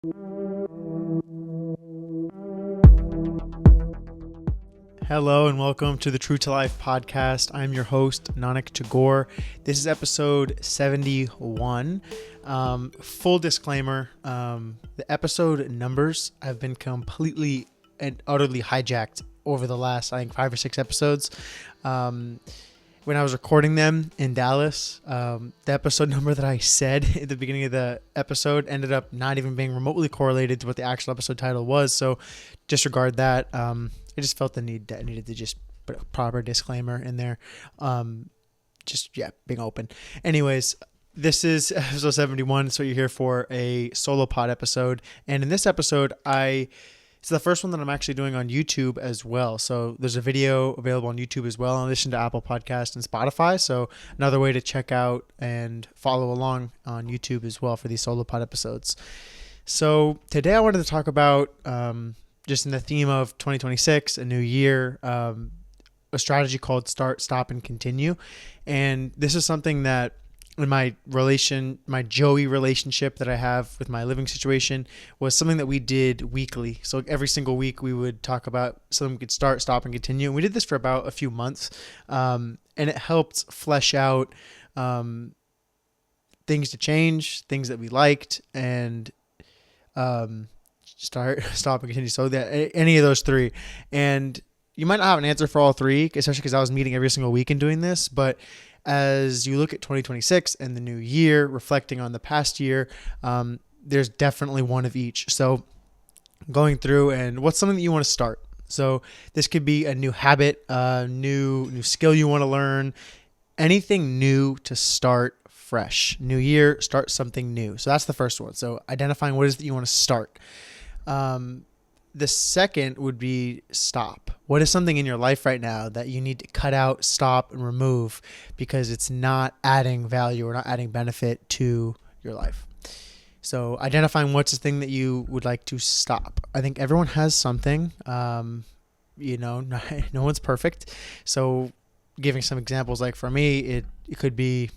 Hello and welcome to the True to Life podcast. I'm your host, Nanic Tagore. This is episode 71. Full disclaimer, the episode numbers have been completely and utterly hijacked over the last, 5 or 6 episodes. When I was recording them in Dallas, the episode number that I said at the beginning of the episode ended up not even being remotely correlated to what the actual episode title was. So disregard that. I just felt the need that I needed to just put a proper disclaimer in there. Being open. Anyways, this is episode 71. So you're here for a solo pod episode. And in this episode, it's the first one that I'm actually doing on YouTube as well. So there's a video available on YouTube as well, in addition to Apple Podcasts and Spotify. So another way to check out and follow along on YouTube as well for these solo pod episodes. So today I wanted to talk about, just in the theme of 2026, a new year, a strategy called start, stop, and continue. And this is something that in my Joey relationship that I have with my living situation was something that we did weekly. So every single week we would talk about something we could start, stop, and continue. And we did this for about a few months. And it helped flesh out things to change, things that we liked, and start, stop, and continue. So that any of those three. And you might not have an answer for all three, especially because I was meeting every single week and doing this. But as you look at 2026 and the new year, reflecting on the past year, there's definitely one of each. So going through, and what's something that you want to start? So this could be a new habit, new skill you want to learn, anything new to start fresh. New year, start something new. So that's the first one. So identifying what it is that you want to start. The second would be stop. What is something in your life right now that you need to cut out, stop, and remove because it's not adding value or not adding benefit to your life? So identifying what's the thing that you would like to stop. I think everyone has something. No one's perfect. So giving some examples, like for me, it could be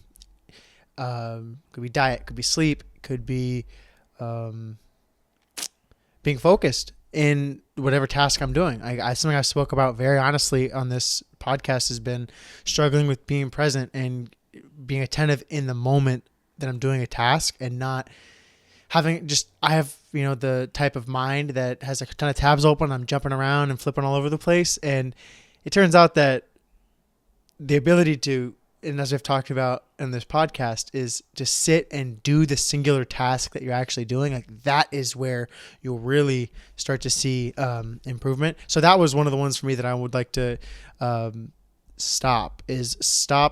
diet, could be sleep, could be being focused in whatever task I'm doing. Something I spoke about very honestly on this podcast has been struggling with being present and being attentive in the moment that I'm doing a task, and not having I have, the type of mind that has a ton of tabs open. I'm jumping around and flipping all over the place. And it turns out that the ability to, and as I've talked about in this podcast, is to sit and do the singular task that you're actually doing. Like that is where you'll really start to see improvement. So that was one of the ones for me that I would like to stop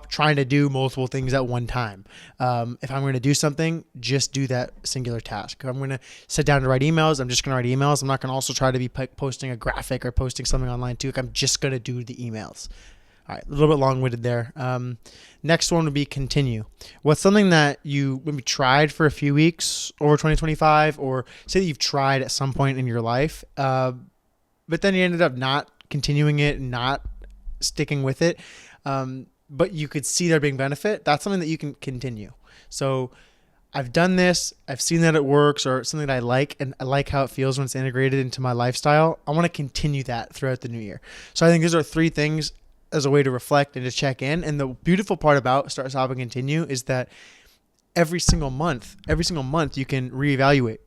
trying to do multiple things at one time. If I'm going to do something, just do that singular task. If I'm going to sit down to write emails, I'm just going to write emails. I'm not going to also try to be posting a graphic or posting something online too. Like I'm just going to do the emails. All right, a little bit long-winded there. Next one would be continue. What's something that you maybe tried for a few weeks over 2025, or say that you've tried at some point in your life, but then you ended up not continuing it, not sticking with it, but you could see there being benefit. That's something that you can continue. So I've done this, I've seen that it works, or something that I like, and I like how it feels when it's integrated into my lifestyle. I want to continue that throughout the new year. So I think these are 3 things as a way to reflect and to check in. And the beautiful part about start, stop, and continue is that every single month you can reevaluate.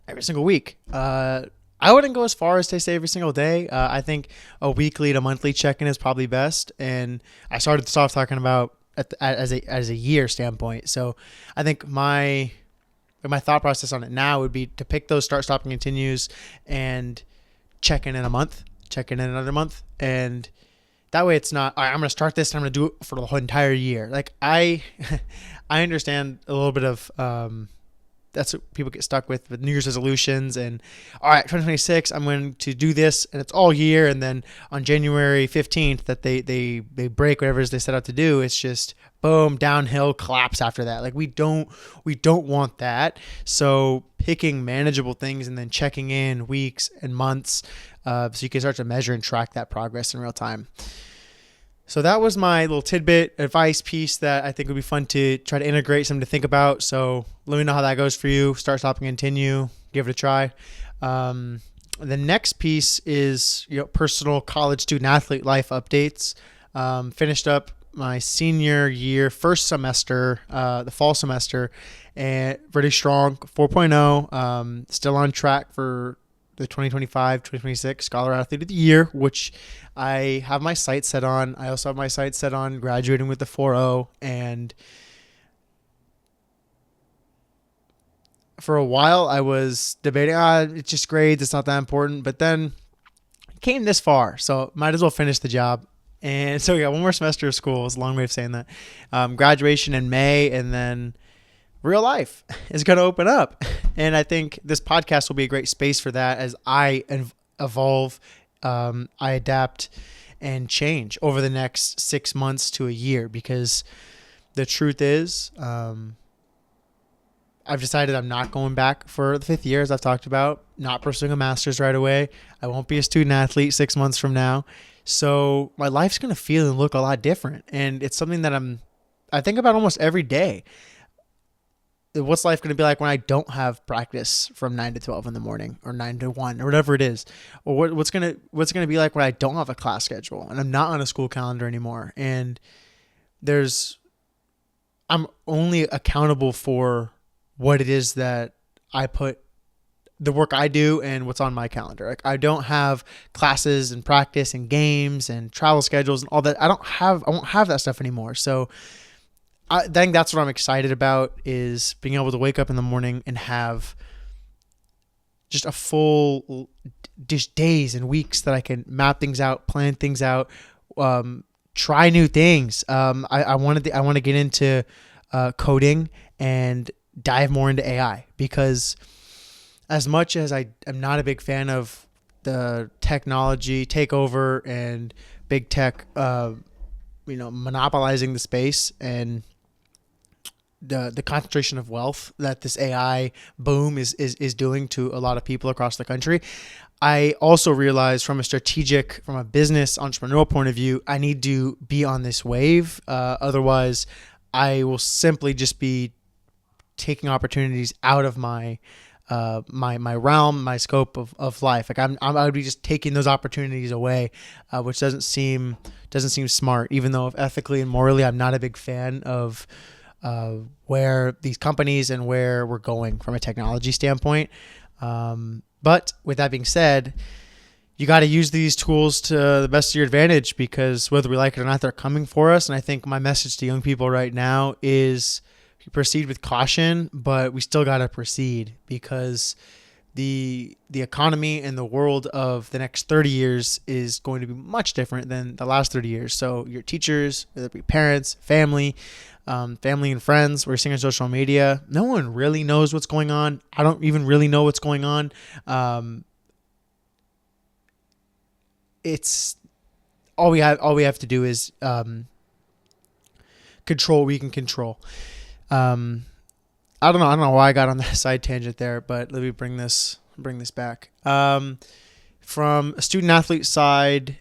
Every single week. I wouldn't go as far as to say every single day. I think a weekly to monthly check-in is probably best. And I started this off talking about as a year standpoint. So I think my thought process on it now would be to pick those start, stop, and continues and check in a month, check in another month, and that way it's not, all right, I'm going to start this and I'm going to do it for the whole entire year. Like I understand a little bit of, that's what people get stuck with New Year's resolutions, and all right, 2026, I'm going to do this, and it's all year. And then on January 15th that they break whatever it is they set out to do. It's just boom, downhill, collapse after that. Like we don't want that. So picking manageable things and then checking in weeks and months, so you can start to measure and track that progress in real time. So that was my little tidbit advice piece that I think would be fun to try to integrate, something to think about. So let me know how that goes for you. Start, stop, and continue. Give it a try. The next piece is personal college student athlete life updates. Finished up my senior year, first semester, the fall semester, and pretty strong, 4.0. Still on track for the 2025-2026 Scholar Athlete of the Year, which I have my sights set on. I also have my sights set on graduating with the 4.0. And for a while, I was debating, it's just grades. It's not that important. But then came this far, so might as well finish the job. And so we got one more semester of school. It's a long way of saying that. Graduation in May, and then real life is going to open up. And I think this podcast will be a great space for that as I evolve, I adapt and change over the next 6 months to a year, because the truth is, I've decided I'm not going back for the 5th year, as I've talked about, not pursuing a master's right away. I won't be a student athlete 6 months from now. So my life's going to feel and look a lot different. And it's something that I think about almost every day. What's life going to be like when I don't have practice from 9 to 12 in the morning, or 9 to 1, or whatever it is? Or what's going to be like when I don't have a class schedule and I'm not on a school calendar anymore? And I'm only accountable for what it is that I put, the work I do and what's on my calendar. Like, I don't have classes and practice and games and travel schedules and all that. I won't have that stuff anymore. So I think that's what I'm excited about, is being able to wake up in the morning and have just a full just days and weeks that I can map things out, plan things out, try new things. I want to get into coding and dive more into AI, because as much as I am not a big fan of the technology takeover and big tech, monopolizing the space and the concentration of wealth that this AI boom is doing to a lot of people across the country, I also realize from a business entrepreneurial point of view, I need to be on this wave. Otherwise, I will simply just be taking opportunities out of my my realm, my scope of life. Like I would be just taking those opportunities away, which doesn't seem smart. Even though ethically and morally, I'm not a big fan of where these companies and where we're going from a technology standpoint. But with that being said, you got to use these tools to the best of your advantage, because whether we like it or not, they're coming for us. And I think my message to young people right now is, proceed with caution, but we still got to proceed, because the economy and the world of the next 30 years is going to be much different than the last 30 years. So your teachers, whether it be parents, family and friends, we're seeing on social media, no one really knows what's going on. I don't even really know what's going on. It's all we have to do is control what we can control. I don't know why I got on that side tangent there, but let me bring this back. From a student athlete side,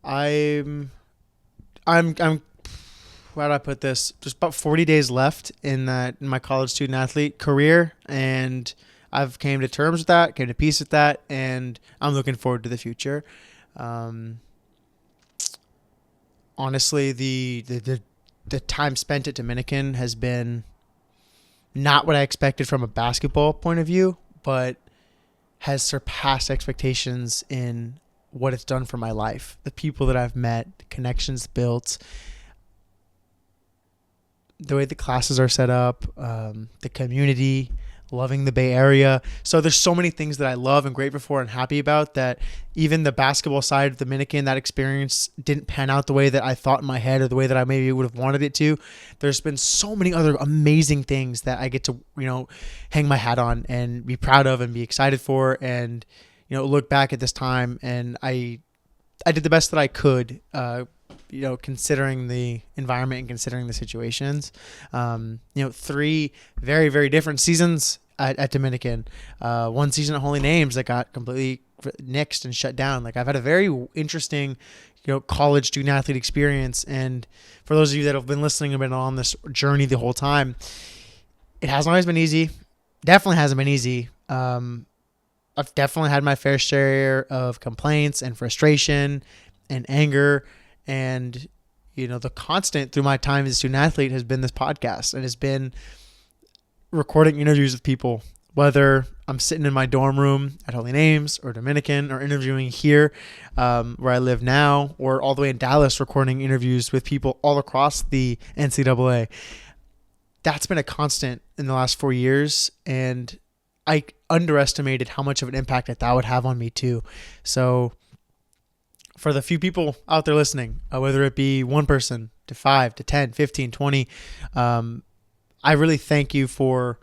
I'm how do I put this? There's about 40 days left in my college student athlete career, and I've came to terms with that, came to peace with that, and I'm looking forward to the future. Honestly, the time spent at Dominican has been not what I expected from a basketball point of view, but has surpassed expectations in what it's done for my life. The people that I've met, the connections built, the way the classes are set up, the community, loving the Bay Area. So there's so many things that I love and grateful for and happy about, that even the basketball side of Dominican, that experience didn't pan out the way that I thought in my head, or the way that I maybe would have wanted it to. There's been so many other amazing things that I get to, hang my hat on and be proud of and be excited for, and, look back at this time, and I did the best that I could, considering the environment and considering the situations. 3 very, very different seasons at Dominican, one season at Holy Names that got completely nixed and shut down. Like I've had a very interesting, college student athlete experience. And for those of you that have been listening and been on this journey the whole time, it hasn't always been easy. Definitely hasn't been easy. I've definitely had my fair share of complaints and frustration and anger. And, the constant through my time as a student athlete has been this podcast, and it's been recording interviews with people, whether I'm sitting in my dorm room at Holy Names or Dominican, or interviewing here where I live now, or all the way in Dallas recording interviews with people all across the NCAA. That's been a constant in the last 4 years, and I underestimated how much of an impact that would have on me too. So for the few people out there listening, whether it be one person to 5 to 10, 15, 20, I really thank you for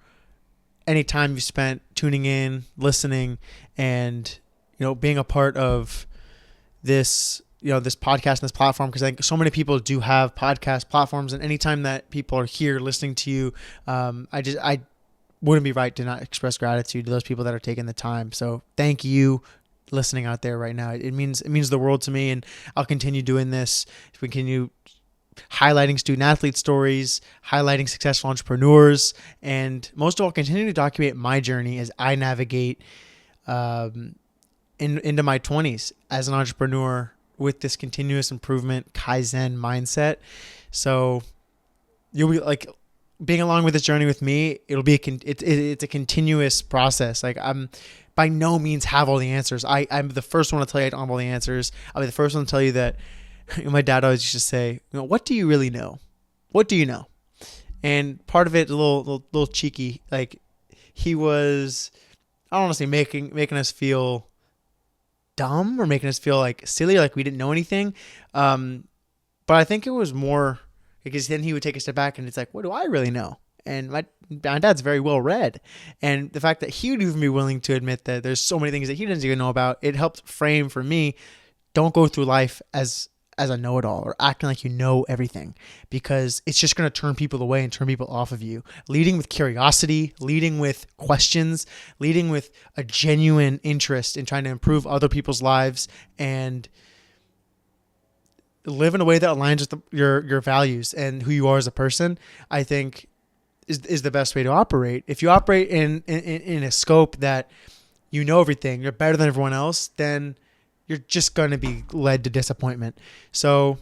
any time you spent tuning in, listening, and, being a part of this, this podcast and this platform, because I think so many people do have podcast platforms, and anytime that people are here listening to you, I wouldn't be right to not express gratitude to those people that are taking the time. So thank you listening out there right now. It means the world to me, and I'll continue doing this. We continue highlighting student athlete stories, highlighting successful entrepreneurs, and most of all, continue to document my journey as I navigate into my 20s as an entrepreneur with this continuous improvement Kaizen mindset. So you'll be like being along with this journey with me. It'll be it's a continuous process. Like I'm by no means have all the answers. I'm the first one to tell you I don't have all the answers. I'll be the first one to tell you that my dad always used to say, what do you really know? What do you know? And part of it, a little cheeky, like he was, I don't want to say making us feel dumb or making us feel like silly, like we didn't know anything. But I think it was more because then he would take a step back and it's like, what do I really know? And my dad's very well read. And the fact that he would even be willing to admit that there's so many things that he doesn't even know about, it helped frame for me, don't go through life as a know-it-all or acting like you know everything, because it's just going to turn people away and turn people off of you. Leading with curiosity, leading with questions, leading with a genuine interest in trying to improve other people's lives and live in a way that aligns with your values and who you are as a person, I think is the best way to operate. If you operate in a scope that you know everything, you're better than everyone else, then you're just going to be led to disappointment. So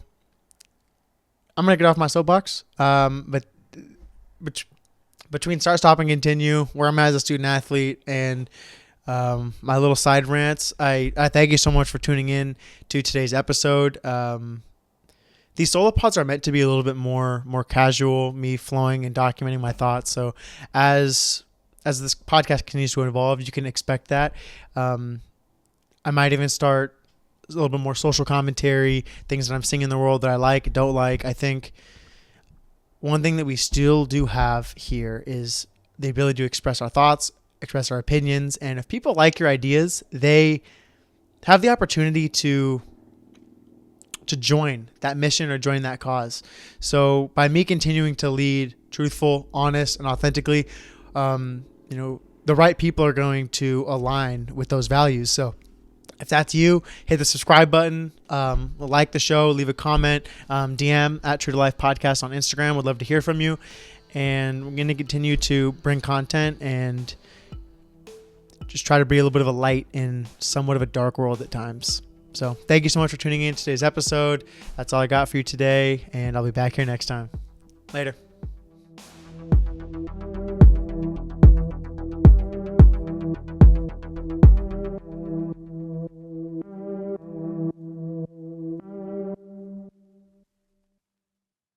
I'm going to get off my soapbox. But between start, stop, and continue, where I'm at as a student athlete, and my little side rants, I thank you so much for tuning in to today's episode. These solo pods are meant to be a little bit more casual, me flowing and documenting my thoughts. So as this podcast continues to evolve, you can expect that. I might even start a little bit more social commentary, things that I'm seeing in the world that I like, don't like. I think one thing that we still do have here is the ability to express our thoughts, express our opinions. And if people like your ideas, they have the opportunity to join that mission or join that cause. So by me continuing to lead truthful, honest, and authentically, the right people are going to align with those values. So if that's you, hit the subscribe button, like the show, leave a comment, DM at True to Life Podcast on Instagram. Would love to hear from you. And we're going to continue to bring content and just try to be a little bit of a light in somewhat of a dark world at times. So thank you so much for tuning in to today's episode. That's all I got for you today, and I'll be back here next time. Later.